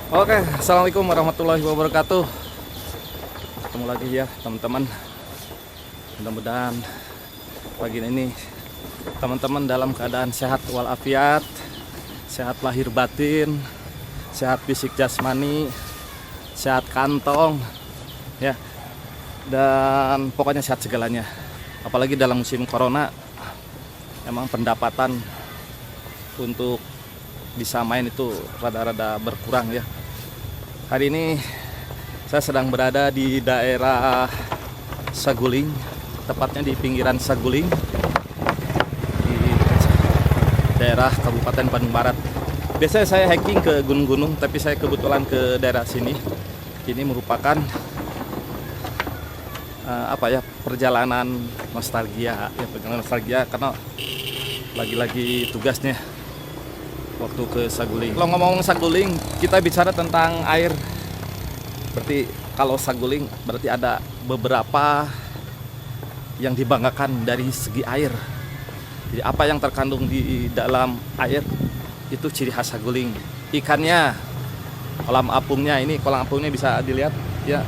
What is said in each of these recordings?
Oke, assalamualaikum warahmatullahi wabarakatuh. Ketemu lagi ya teman-teman. Mudah-mudahan pagi ini teman-teman dalam keadaan sehat walafiat, sehat lahir batin, sehat fisik jasmani, sehat kantong, ya, dan pokoknya sehat segalanya. Apalagi dalam musim corona, emang pendapatan untuk bisa main itu rada-rada berkurang ya. Hari ini saya sedang berada di daerah Saguling, tepatnya di pinggiran Saguling, di daerah Kabupaten Bandung Barat. Biasanya saya hiking ke gunung-gunung, tapi saya kebetulan ke daerah sini. Ini merupakan perjalanan nostalgia, ya, perjalanan nostalgia karena lagi-lagi tugasnya waktu ke Saguling. Kalau ngomong Saguling, kita bicara tentang air. Berarti kalau Saguling berarti ada beberapa yang dibanggakan dari segi air. Jadi apa yang terkandung di dalam air itu ciri khas Saguling. Ikannya, kolam apungnya, ini kolam apungnya bisa dilihat ya.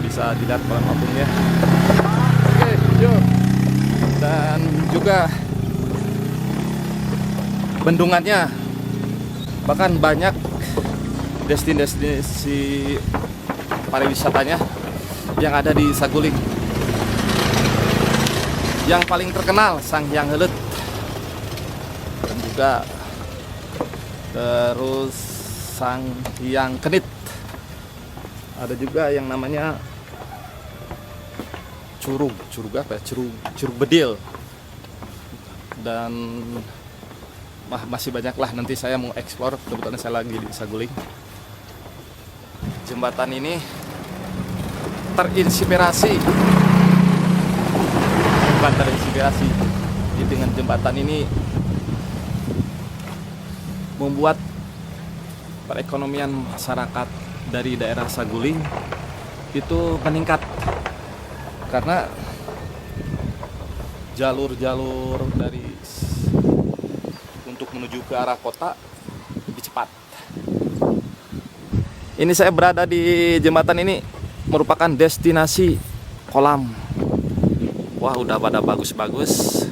Bisa dilihat kolam apungnya. Oke, yuk. Dan juga bendungannya, bahkan banyak destinasi pariwisatanya yang ada di Saguling. Yang paling terkenal Sang Hyang Heuleut, dan juga terus Sang Hyang Kenit. Ada juga yang namanya Curug Bedil, dan masih banyak lah. Nanti saya mau explore, kebetulan saya lagi di Saguling. Jembatan ini terinspirasi, bukan terinspirasi, jadi dengan jembatan ini membuat perekonomian masyarakat dari daerah Saguling itu meningkat, karena jalur-jalur dari untuk menuju ke arah kota lebih cepat. Ini saya berada di jembatan ini, merupakan destinasi kolam. Wah, udah pada bagus-bagus.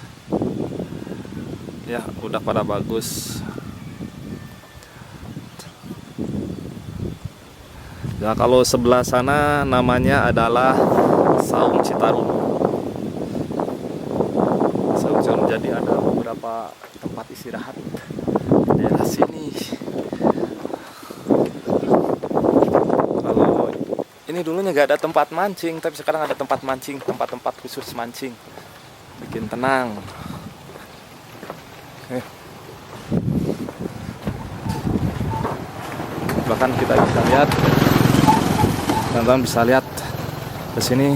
Ya, udah pada bagus. Ya, kalau sebelah sana namanya adalah Saung Citarum. Saung Citarum, jadi ada beberapa tempat istirahat di daerah sini. Kalau ini dulunya gak ada tempat mancing, tapi sekarang ada tempat mancing, tempat-tempat khusus mancing, bikin tenang. Oke. Bahkan kita bisa lihat, teman-teman bisa lihat ke sini.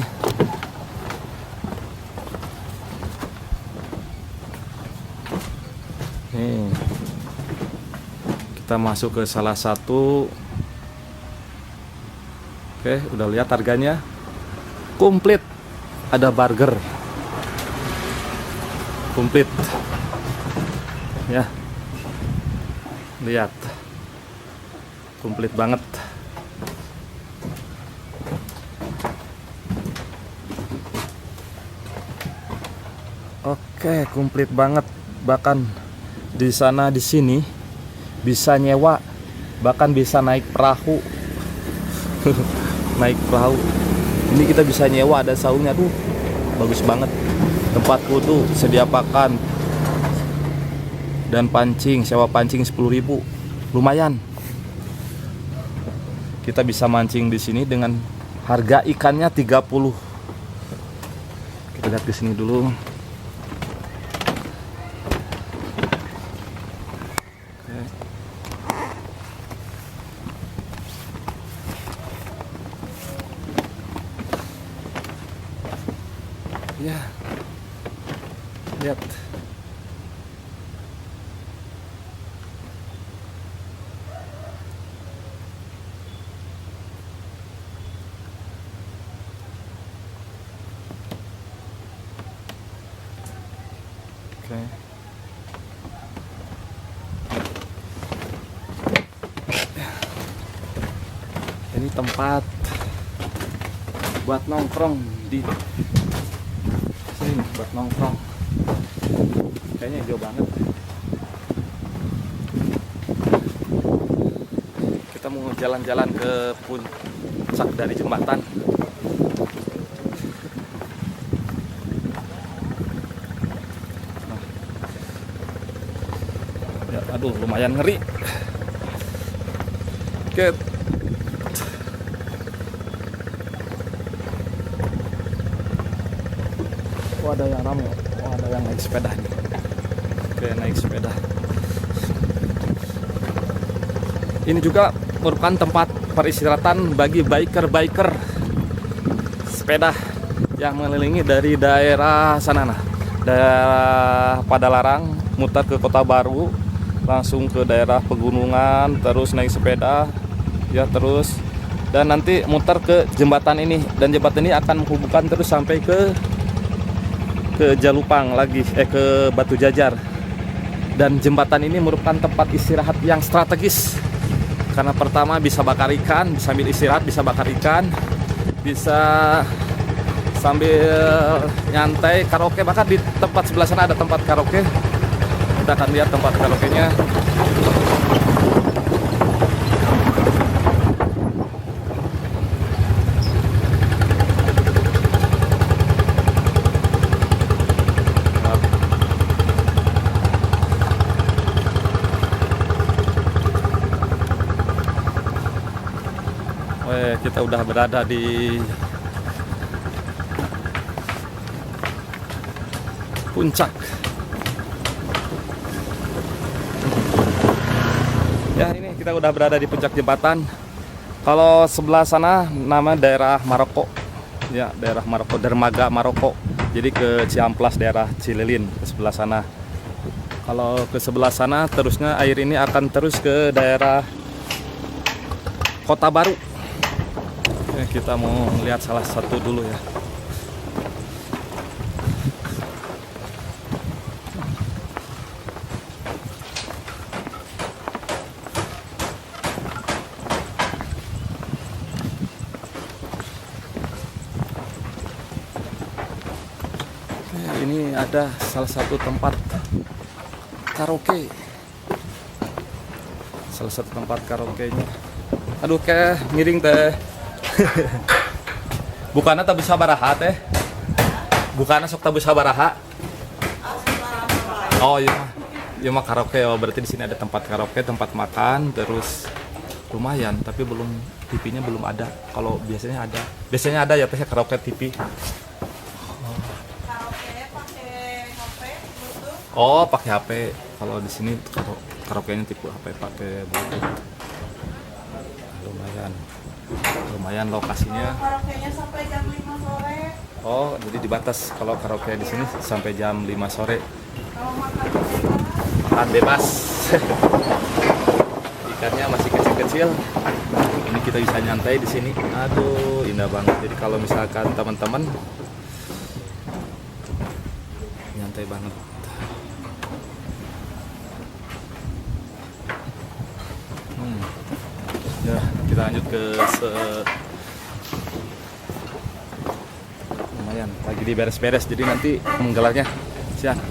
Nih, kita masuk ke salah satu. Oke, udah lihat harganya komplit. Ada burger komplit ya, lihat komplit banget. Oke, komplit banget. Bahkan di sana di sini bisa nyewa, bahkan bisa naik perahu. Naik perahu. Ini kita bisa nyewa, ada saungnya tuh. Bagus banget. Tempatku tuh sedia pakan dan pancing, sewa pancing 10.000. Lumayan. Kita bisa mancing di sini dengan harga ikannya 30. Kita lihat ke sini dulu. Ya, lihat. Oke. Ini tempat buat nongkrong di sini, buat nongkrong. Kayaknya jauh banget. Kita mau jalan-jalan ke puncak dari jembatan. Ya, aduh, lumayan ngeri. Oke. Oh, ada yang ramai. Oh, ada yang naik sepeda nih. Oke, naik sepeda. Ini juga merupakan tempat peristirahatan bagi biker-biker sepeda yang mengelilingi dari daerah sana, nah, daerah Padalarang, mutar ke Kota Baru, langsung ke daerah pegunungan, terus naik sepeda, ya terus, dan nanti mutar ke jembatan ini, dan jembatan ini akan menghubungkan terus sampai ke Jalupang lagi, ke Batu Jajar. Dan jembatan ini merupakan tempat istirahat yang strategis. Karena pertama bisa bakar ikan, bisa sambil istirahat, bisa bakar ikan, bisa sambil nyantai, karaoke. Bahkan di tempat sebelah sana ada tempat karaoke. Kita akan lihat tempat karaoke-nya. Kita udah berada di puncak. Ya, ini kita udah berada di puncak jembatan. Kalau sebelah sana nama daerah Maroko. Ya, daerah Maroko, dermaga Maroko. Jadi ke Ciamplas, daerah Cililin ke sebelah sana. Kalau ke sebelah sana terusnya air ini akan terus ke daerah Kota Baru. Kita mau lihat salah satu dulu ya. Ini ada salah satu tempat karaoke. Salah satu tempat karaoke-nya. Aduh, kayak miring teh. Bukannya tak bisa baraha teh? Bukannya sok tak bisa baraha? Oh iya, iya mah karaoke. Oh, berarti di sini ada tempat karaoke, tempat makan, terus lumayan. Tapi belum, TV-nya belum ada. Kalau biasanya ada ya teh karaoke TV. Oh, pakai HP. Kalau di sini karaoke-nya tipe HP pakai Bluetooth. Lumayan lokasinya. Karaoke-nya sampai jam 5 sore. Oh, jadi dibatas kalau karaoke di sini sampai jam 5 sore. Kalau makan Bebas. Ikannya masih kecil-kecil. Ini kita bisa nyantai di sini. Aduh, indah banget. Jadi kalau misalkan teman-teman nyantai banget. Ya, kita lanjut ke lumayan lagi diberes-beres, jadi nanti menggelarnya siang.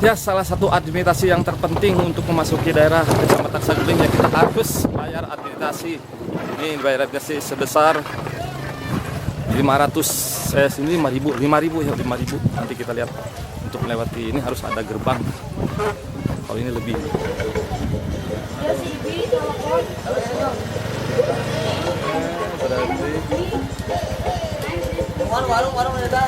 Ya, salah satu administrasi yang terpenting untuk memasuki daerah Kecamatan Saguling ya, kita harus bayar administrasi. Ini bayar administrasi sebesar 500, ini 5.000 ya, 5.000. Nanti kita lihat untuk melewati ini harus ada gerbang. Kalau ini lebih. warung ada.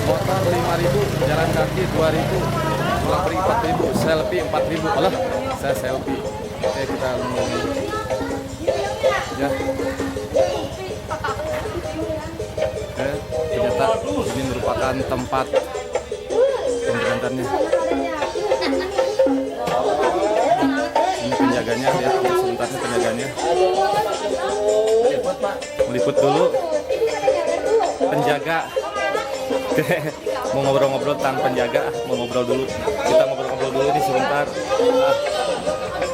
Motor 5.000, jalan kaki 2.000, pulang pergi 4.000, selfie 4.000. Alah, saya selfie. Oke, kita ngomongin. Ya. Ternyata ini merupakan tempat pemberantannya. Ini penjaganya, lihat sebentarnya penjaganya. Meliput dulu. Penjaga. Mau ngobrol-ngobrol tentang penjaga, mau ngobrol dulu. Kita ngobrol-ngobrol dulu nih sebentar.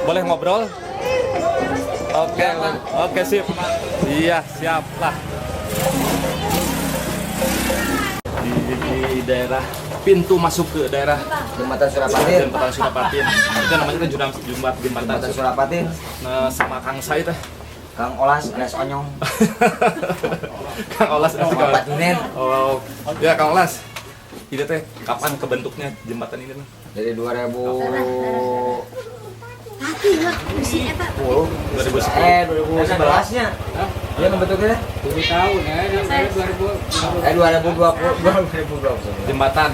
Boleh ngobrol? Oke, oke sip. Iya, siap lah. Di daerah pintu masuk ke daerah Jembatan Surapatin. Jembatan Surapatin. Itu namanya kan jembatan Jembatan Surapatin. Nah, sama Kang Sai teh. Kang Olas alias Onyong. Kang Olas asik Pak Junen. Oh, ya Kang Olas. Ini teh kapan kebentuknya jembatan ini? Dari 2010. 2011-nya. Dia ngebentuknya 7 tahun ya, yang saya 2000. 2020. Jembatan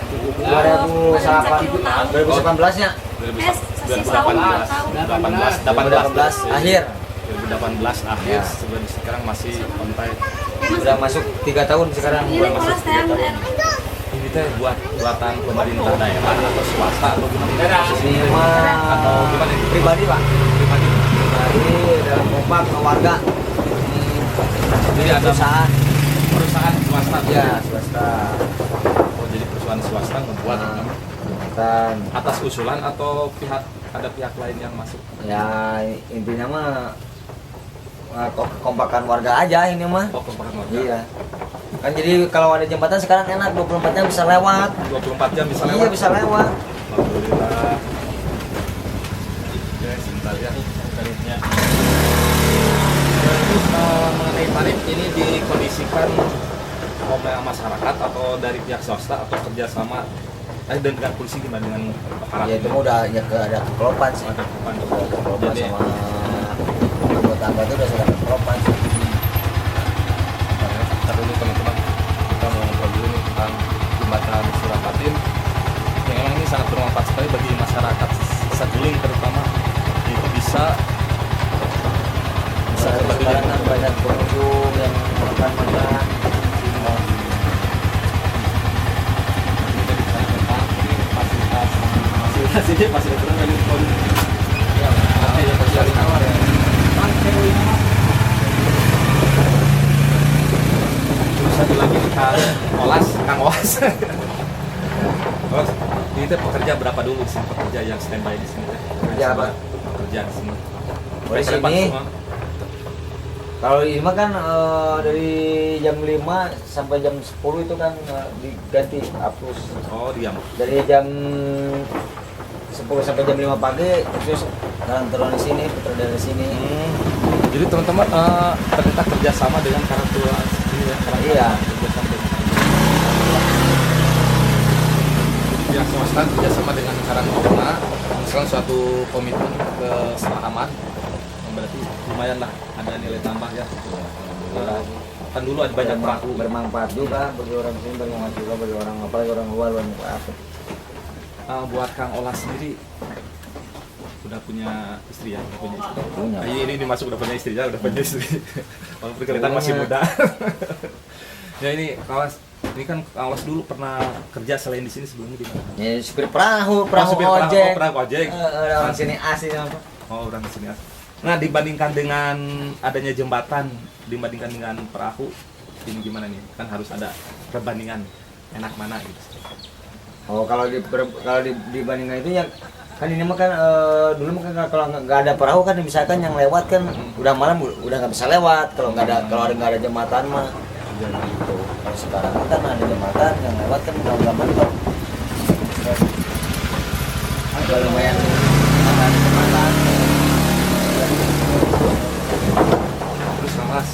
2018-nya. 2018 akhir. 2018 akhir sekarang masih kontak. Udah masuk 3 tahun sekarang. Udah masuk 3 tahun. Ini teh buatan pemerintah daerah atau swasta atau gimana? Ini mah Atau gimana ini? pribadi, Pak. Pribadi. Pribadi dalam kompak ke warga. Jadi ada perusahaan swasta. Ya, swasta. Oh, jadi perusahaan swasta membuat Dan atas usulan atau ada pihak lain yang masuk? ya intinya mah kekompakan warga aja ini mah. Oh, kempakan warga. Iya. Kan jadi kalau ada jembatan sekarang enak 24 jam bisa lewat. 24 jam bisa lewat. Iya bisa lewat. Alhamdulillah. Oke, sebentar ya. Tarifnya. Terus mengenai tarif ini dikondisikan oleh masyarakat atau dari pihak swasta atau kerjasama dan dengan polisi gimana dengan aparat? Ya itu mah udah ya ada kelopan sih. Ada kelopan. Ada kelopan Jadi- sama anggota itu udah sudah kelopan sih. Ntar dulu teman-teman, kita mau ngobrol dulu nih tentang jembatan Surapatin yang emang ini sangat bermanfaat sekali bagi masyarakat Saguling terutama. Itu bisa berbagai Sekarang kan banyak pengunjung yang makan makan. fasilitas ini masih kurang dari poin. Ya, Oke, yang terjadi tawar ya. Terus satu lagi Kang Olas. Olas, ini teh pekerja berapa dulu di sini pekerja yang standby di sini? Pekerja apa? Pekerja di sini. Oh, di Berapa sini? semua? Kalau ini mah kan dari jam 5 sampai jam 10 itu kan diganti hapus. Oh, diam. Dari jam 10 sampai jam 5 pagi terus jalan turun di sini, putar dari sini. Jadi teman-teman ternyata kerjasama dengan Karantua ini ya. Iya. Kerjasama dengan pihak swasta kerjasama dengan Karantua, misalkan suatu komitmen kesepahaman, berarti lumayan lah ada nilai tambah ya. Kan dulu ada banyak perahu. Bermanfaat juga bagi orang sini, bermanfaat juga bagi orang apalagi orang luar bermanfaat. Buat Kang Olas sendiri udah punya istri ya? Udah punya istri? Punya. Ini dimasuk udah punya istri ya, udah punya istri. Walaupun kelihatan masih Punya. muda. Ya ini Kang Olas, ini kan Kang Olas dulu pernah kerja selain di sini sebelumnya di mana? Ya supir perahu, perahu supir ojek. perahu ojek. Orang sini asli apa? Oh, orang sini. Nah, dibandingkan dengan adanya jembatan, dibandingkan dengan perahu, ini gimana nih? Kan harus ada perbandingan enak mana gitu. Oh kalau dibandingkan itu ya kan ini mah kan dulu mah kan kalau nggak ada perahu kan misalkan yang lewat kan udah malam udah nggak bisa lewat kalau nggak ada jembatan mah gitu. Kalau sekarang kan ada jembatan yang lewat kan udah mantap. Agak lumayan ada jembatan. Terus Mas,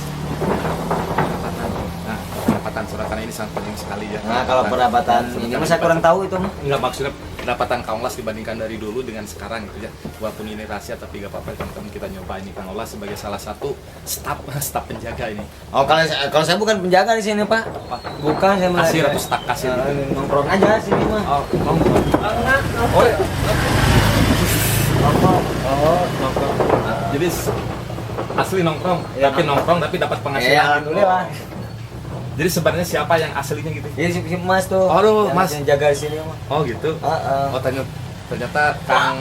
pendapatan suratan ini sangat penting sekali ya. Nah kalau pendapatan ini mah saya kurang tahu itu mah. Enggak, maksudnya pendapatan Kang Olas dibandingkan dari dulu dengan sekarang gitu ya. Walaupun ini rahasia tapi gak apa-apa teman-teman, kita nyoba ini Kang Olas sebagai salah satu staf penjaga ini. Oh kalau saya bukan penjaga di sini Pak. Bukan saya Kasir atau staf kasir gitu. nongkrong aja sini mah. Oh, nongkrong. Oh, ya. Nongkrong. Jadi asli nongkrong, Ya, tapi nongkrong tapi dapat penghasilan. Alhamdulillah. Jadi sebenarnya siapa yang aslinya gitu? Jadi si Mas tuh. Aduh, yang Mas. yang jaga di sini mah. Oh gitu. Heeh. Oh ternyata Kang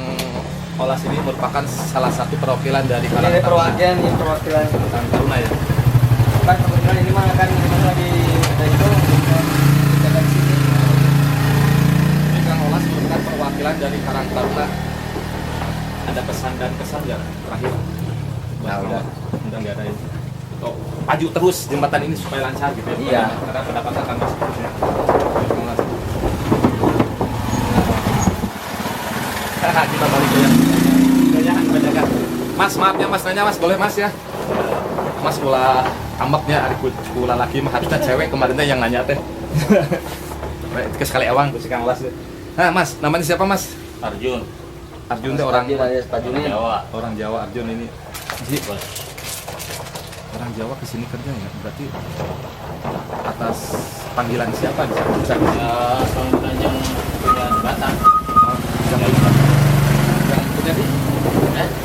Olas ini merupakan salah satu perwakilan dari Ini Karang ada Taruna. perwakilan. Karang Taruna ya. Kan kebetulan ini mah kan ini mah lagi ada itu jaga di sini. Ini Kang Olas merupakan perwakilan dari Karang Taruna. Ada pesan dan kesan ya terakhir Nah, udah. Udah nggak ada ini. Oh, maju terus jembatan ini supaya lancar gitu ya. Iya. Karena pendapatan akan masuk terus ya. Kita balik ya. Jangan menjaga. Mas, maaf ya Mas, nanya Mas, boleh Mas ya? Mas ulah ambeknya ari ulah laki mah harusnya cewek kemarin teh yang nanya teh. Ke sekali awang ku si Kang Las. Nah, Mas, namanya siapa Mas? Arjun, Arjun teh orang Pak Junin. Jawa. orang Jawa Arjun ini. Ji, orang Jawa kesini kerja ya, berarti atas panggilan siapa bisa? Ya, panggilan yang punya jembatan. Yang punya di?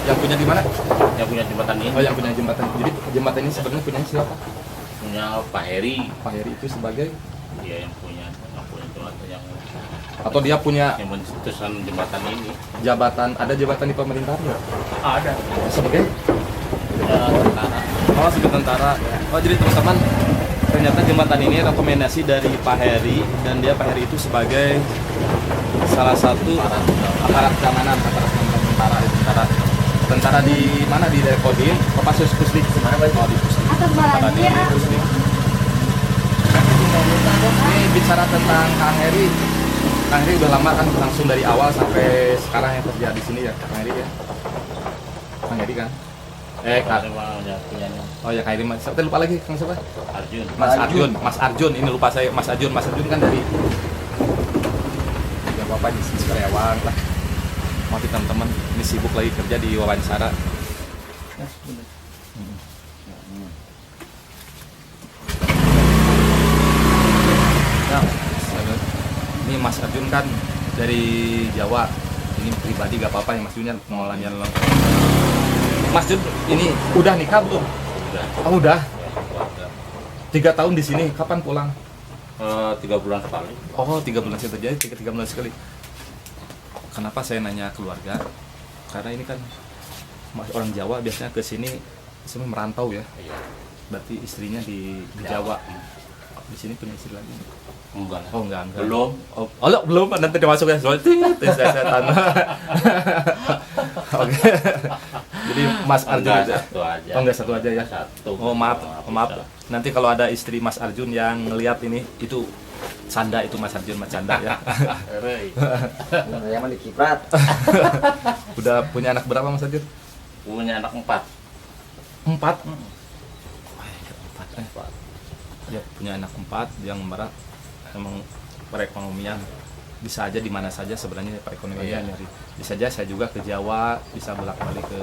Yang punya di mana? Yang punya jembatan ini. Oh, yang punya jembatan. Jadi jembatan ini sebenarnya punya siapa? Punya Pak Heri. Pak Heri itu sebagai Dia yang punya jembatan atau dia punya yang mencetuskan jembatan ini. jabatan, ada jabatan di pemerintahan nggak? Ada. Sebagai? Ya, tentara. Oh, sebagai tentara. Oh, jadi teman-teman, ternyata jembatan ini rekomendasi dari Pak Heri, dan dia Pak Heri itu sebagai salah satu aparat keamanan, tentara di mana, di Kodim, Kopassus Pusdik mana Pak? Oh, di Pusdik. Tentara di Pusdik. Ini bicara tentang Kang Heri. Kang Heri udah lama kan, langsung dari awal sampai sekarang yang kerja di sini ya, Kang Heri ya. Kang Heri kan? Kang. Yang punya Oh ya, Kang Heri. Saya lupa lagi Kang siapa? Arjun. Mas Arjun. Ini lupa saya, Mas Arjun kan dari ya Bapak di sini karyawan lah. Maaf teman-teman, ini sibuk lagi kerja di wawancara. Nah, ini Mas Arjun kan dari Jawa. Ini pribadi gak apa-apa ya Mas Arjun mau nanya. Mas Arjun ini udah nikah belum? Udah. Oh, udah. 3 tahun di sini. Kapan pulang? 3 bulan sekali. Oh, 3 bulan sekali terjadi, 3 bulan sekali. Kenapa saya nanya keluarga? Karena ini kan orang Jawa biasanya ke sini semua merantau ya. Iya. Berarti istrinya di Jawa. Di sini punya istri lagi. Enggak. Oh, enggak. Belum. Oh, belum. Nanti dimasuk ya. Soalnya setan. Oke. Jadi Mas Arjun Enggak, aja. satu aja. Oh, enggak, satu aja ya. Satu. Oh, maaf. Nanti kalau ada istri Mas Arjun yang ngelihat ini, itu canda itu Mas Arjun, Mas canda ya. Yang mah dikiprat. Udah punya anak berapa Mas Arjun? Punya anak 4. 4. Wah, 4. Ya, punya anak 4 yang merah emang perekonomian bisa aja di mana saja sebenarnya perekonomiannya Iya. nyari. Bisa aja saya juga ke Jawa, bisa bolak-balik ke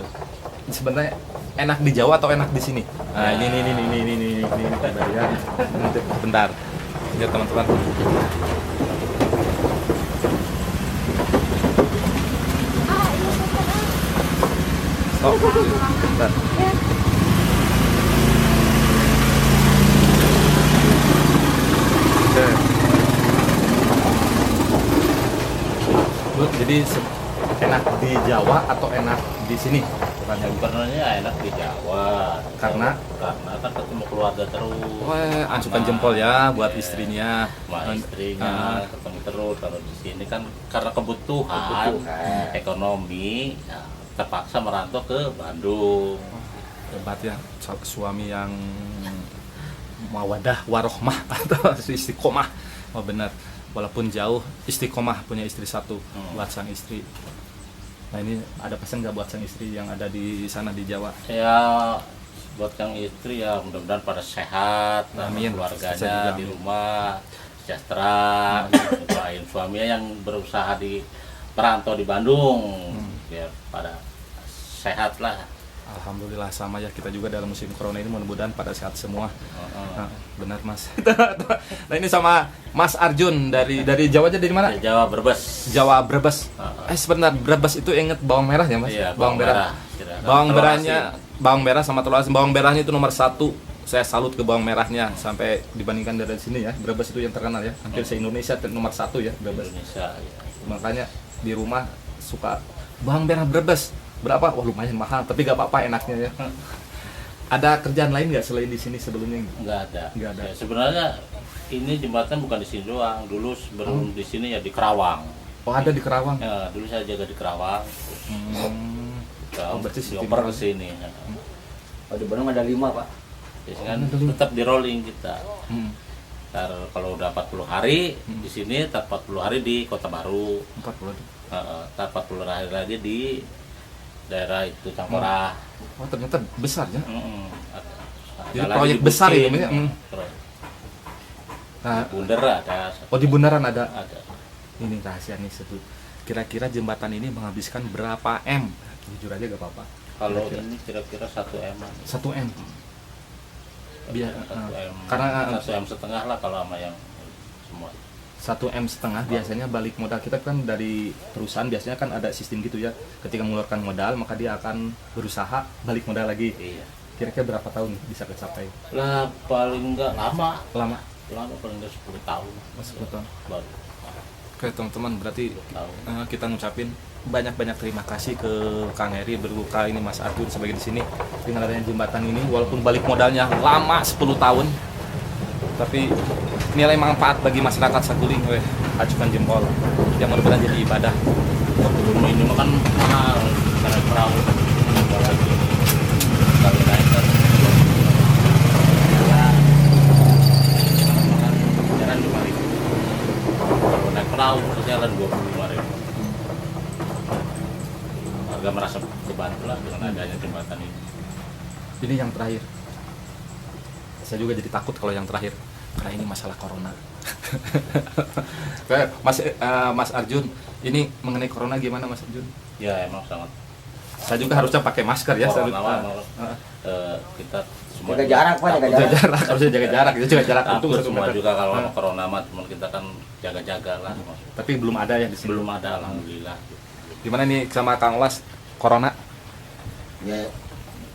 sebenarnya enak di Jawa atau enak di sini? Nah, ini ya. Bentar. Ya teman-teman. Stop. Bentar. Oke. Bu, jadi enak di Jawa atau enak di sini? Bukannya Sebenarnya enak di Jawa. Karena kan ketemu keluarga terus. wah, ansukan jempol ya buat istrinya. Sama istrinya ketemu terus. Kalau di sini kan karena kebutuhan ekonomi ya, terpaksa merantau ke Bandung. Hebat ya, suami yang mawadah warohmah atau istiqomah. Oh benar, walaupun jauh istiqomah, punya istri satu buat sang istri. Nah ini ada pesan nggak buat sang istri yang ada di sana di Jawa? Ya buat yang istri ya mudah-mudahan pada sehat, Amin. keluarganya Sejahtera. di rumah sejahtera. Doain suaminya yang berusaha di perantau di Bandung biar pada sehat lah. Alhamdulillah sama ya, kita juga dalam musim corona ini mudah-mudahan pada sehat semua. Nah, benar Mas. Nah ini sama Mas Arjun dari Jawa aja, dari mana? Di Jawa Brebes. Jawa Brebes. Sebentar, Brebes itu inget bawang merah ya Mas? Iya, bawang merah. Bawang merahnya, bawang merah sama telur asin. Bawang merahnya itu nomor 1. Saya salut ke bawang merahnya sampai dibandingkan dari sini ya. Brebes itu yang terkenal ya. Hampir se-Indonesia nomor 1 ya Brebes. Indonesia. Ya. Makanya di rumah suka bawang merah Brebes. Berapa? Wah lumayan mahal, tapi gak apa-apa enaknya ya. Ada kerjaan lain nggak selain di sini sebelumnya? Nggak ada. Nggak ada. Ya, sebenarnya ini jembatan bukan di sini doang. Dulu sebelum di sini ya di Kerawang. Oh ada di Kerawang. Ya, dulu saya jaga di Kerawang. Oh, berarti Dioper ke sini. Ya. Kalau di Bandung ada 5 Pak. Biasanya kan tetap di rolling kita. Hmm. Ntar kalau udah 40 hari di sini, ntar 40 hari di Kota Baru. 40. Ntar 40 hari lagi di daerah itu Cangkorah. Oh, ternyata besar ya. Jadi Ada proyek lagi di besar Bucin. ini ya. Nah, Bunder ada. oh di Bundaran ada. Ada. Ini rahasia nih satu. Kira-kira jembatan ini menghabiskan berapa M? Jujur aja gak apa-apa. Kalau Kira-kira. ini kira-kira 1 M. 1 M. Biar 1 M. karena 1 M setengah lah kalau sama yang semua. 1 M setengah biasanya balik modal kita kan dari perusahaan biasanya kan ada sistem gitu ya. Ketika mengeluarkan modal maka dia akan berusaha balik modal lagi. Iya. Kira-kira berapa tahun bisa tercapai? Lah paling enggak lama. Lama. Lama paling enggak 10 tahun. 10 tahun. Baru Oke teman-teman, berarti 10 tahun. kita ngucapin banyak-banyak terima kasih ke Kang Heri berbuka ini Mas Arjun sebagai di sini dengan adanya jembatan ini, walaupun balik modalnya lama 10 tahun tapi nilai manfaat bagi masyarakat Saguling ajukan jempol yang mudah-mudahan jadi ibadah. Dulu ini mah kan mahal karena perahu. Kalau naik kan jalan 5.000. Kalau naik perahu jalan 25.000. Warga merasa kebantu lah dengan adanya jembatan ini. Ini yang terakhir, saya juga jadi takut kalau yang terakhir karena ini masalah corona. Mas Arjun, ini mengenai corona gimana Mas Arjun? Ya emang sangat. Saya juga harusnya pakai masker ya. Kita semua Jaga jarak Pak, jaga Jaga jarak. jarak, harusnya jaga jarak, itu jaga jarak Takut untuk 1 semua meter. juga kalau corona mah, cuman kita kan jaga-jaga lah. Tapi belum ada ya di sini. Belum ada, alhamdulillah. Gimana nih sama Kang Olas corona? Ya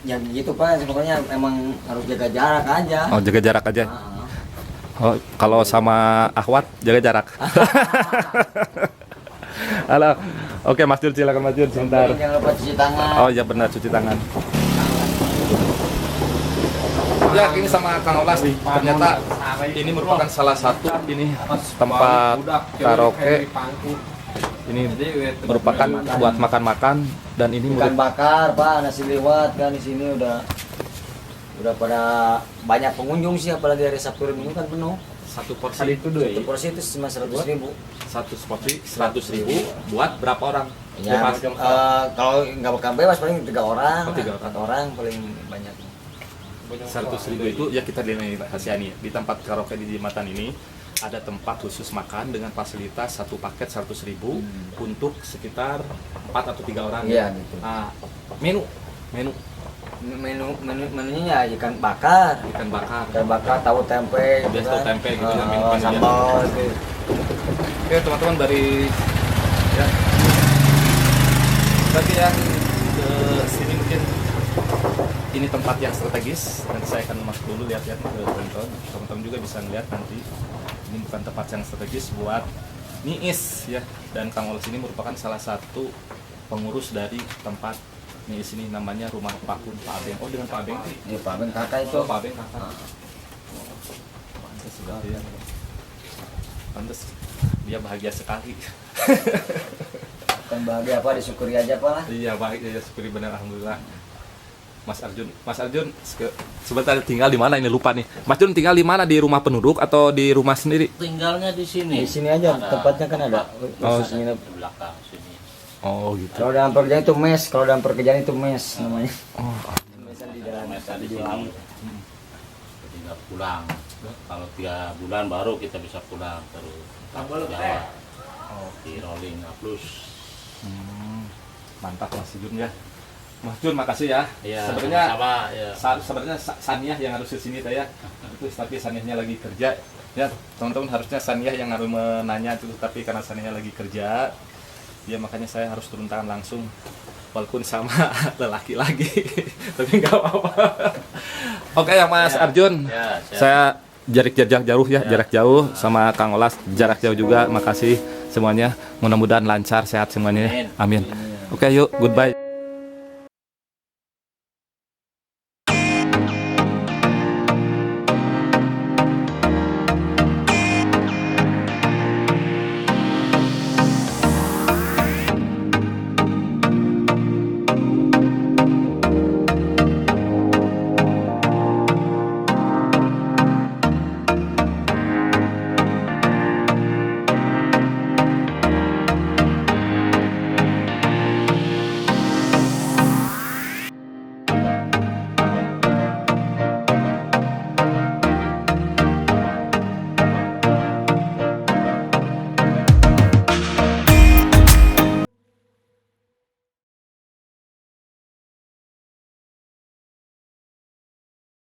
yang gitu Pak, pokoknya emang harus jaga jarak aja. Oh, jaga jarak aja. Ah. Oh, kalau sama Ahwat jaga jarak. Halo. Oke, Mas Jun silakan Mas Jun sebentar. Jangan lupa cuci tangan. Oh ya benar, cuci tangan. Ya, ini sama Kang Olas nih. Ternyata ini merupakan salah satu ini tempat karaoke. Ini merupakan buat makan-makan dan ini Ikan bakar Pak, nasi liwet kan di sini udah pada banyak pengunjung sih, apalagi hari Sabtu Minggu kan penuh. satu porsi itu Satu porsi itu cuma 100.000. satu porsi 100.000 buat berapa orang? Ya, Bebas. kalau nggak bakal bebas paling 3 orang, Oh, 3 4 orang paling banyak. 100.000 itu ya kita lihat rahasia nih di tempat karaoke di jembatan ini ada tempat khusus makan dengan fasilitas satu paket 100.000 untuk sekitar 4 atau 3 orang. Iya gitu. Nah, Menunya ya ikan bakar, ikan bakar. tahu tempe, gitu Biasa tahu kan. tempe gitu ya, minuman sambal gitu. Oke teman-teman, dari ya bagi yang ke sini mungkin ini tempat yang strategis. Nanti saya akan masuk dulu lihat-lihat ke tonton. Teman-teman juga bisa melihat nanti ini bukan tempat yang strategis buat Niis ya, dan Kang Olas ini merupakan salah satu pengurus dari tempat Niis ini, namanya Rumah Pakun Pak Abeng. Oh, dengan Pak Abeng. Ini Pak Ben kakak itu. Oh, Pak Abeng kakak. Pantes berarti ya. Pantes dia bahagia sekali. Kan bahagia apa, disyukuri aja Pak lah. Iya, baik ya, syukuri benar, alhamdulillah. Mas Arjun sebentar tinggal di mana ini, lupa nih. Mas Arjun tinggal di mana, di rumah penduduk atau di rumah sendiri? Tinggalnya di sini. Di sini aja tempatnya kan ada. Oh, Khusus nginep. Di belakang sini. Oh gitu. Kalau dalam pekerjaan itu mes, kalau dalam pekerjaan itu mes namanya. Oh, Mesan di dalam. Mesa di sini. Tinggal pulang. Kalau 3 bulan baru kita bisa pulang terus. Jawa. Di rolling plus. mantap Mas Jun ya. Mas Jun makasih ya. Iya. Sebenarnya sama ya. sebenarnya Saniah yang harus ke sini ya. Itu tapi Saniahnya lagi kerja. Ya, teman-teman, harusnya Saniah yang harus menanya itu, tapi karena Saniah lagi kerja, ya makanya saya harus turun tangan langsung. Walaupun sama lelaki lagi. Tapi nggak apa-apa. Oke ya Mas Ya. Arjun. Ya, siap. Saya jarak jauh ya, jarak jauh sama Kang Olas jarak jauh juga. Makasih semuanya. Mudah-mudahan lancar, sehat semuanya. Ya. Amin. Oke, yuk, goodbye.